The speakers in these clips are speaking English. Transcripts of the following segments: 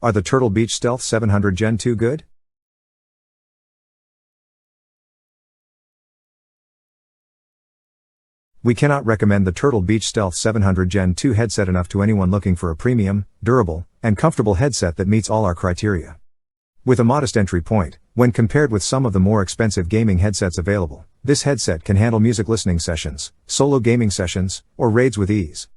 Are the Turtle Beach Stealth 700 Gen 2 good? We cannot recommend the Turtle Beach Stealth 700 Gen 2 headset enough to anyone looking for a premium, durable, and comfortable headset that meets all our criteria. With a modest entry point, when compared with some of the more expensive gaming headsets available, this headset can handle music listening sessions, solo gaming sessions, or raids with ease.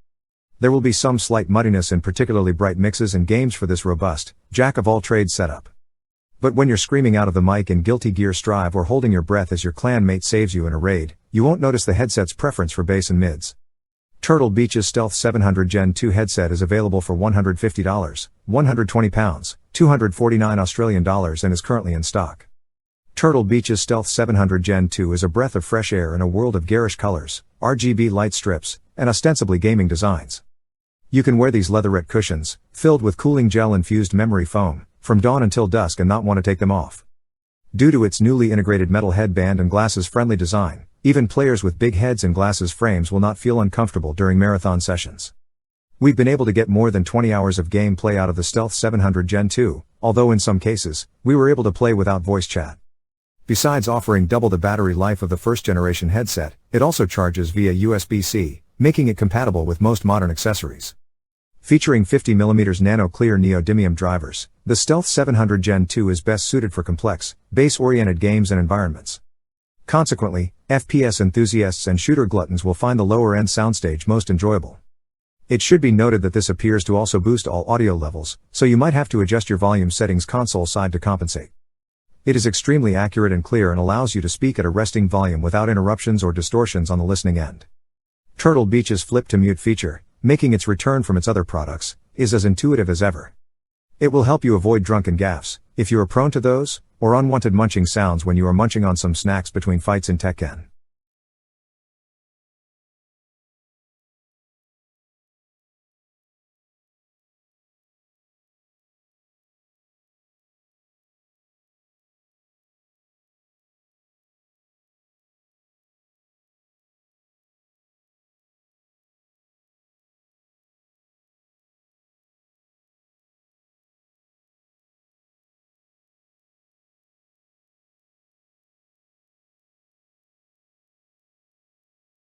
There will be some slight muddiness in particularly bright mixes and games for this robust, jack-of-all-trades setup. But when you're screaming out of the mic in Guilty Gear Strive or holding your breath as your clanmate saves you in a raid, you won't notice the headset's preference for bass and mids. Turtle Beach's Stealth 700 Gen 2 headset is available for $150, £120, $249 and is currently in stock. Turtle Beach's Stealth 700 Gen 2 is a breath of fresh air in a world of garish colors, RGB light strips, and ostensibly gaming designs. You can wear these leatherette cushions, filled with cooling gel-infused memory foam, from dawn until dusk and not want to take them off. Due to its newly integrated metal headband and glasses-friendly design, even players with big heads and glasses frames will not feel uncomfortable during marathon sessions. We've been able to get more than 20 hours of gameplay out of the Stealth 700 Gen 2, although in some cases, we were able to play without voice chat. Besides offering double the battery life of the first-generation headset, it also charges via USB-C, making it compatible with most modern accessories. Featuring 50mm nano-clear neodymium drivers, the Stealth 700 Gen 2 is best suited for complex, bass-oriented games and environments. Consequently, FPS enthusiasts and shooter gluttons will find the lower-end soundstage most enjoyable. It should be noted that this appears to also boost all audio levels, so you might have to adjust your volume settings console side to compensate. It is extremely accurate and clear and allows you to speak at a resting volume without interruptions or distortions on the listening end. Turtle Beach's flip to mute feature, making its return from its other products, is as intuitive as ever. It will help you avoid drunken gaffes, if you are prone to those, or unwanted munching sounds when you are munching on some snacks between fights in Tekken.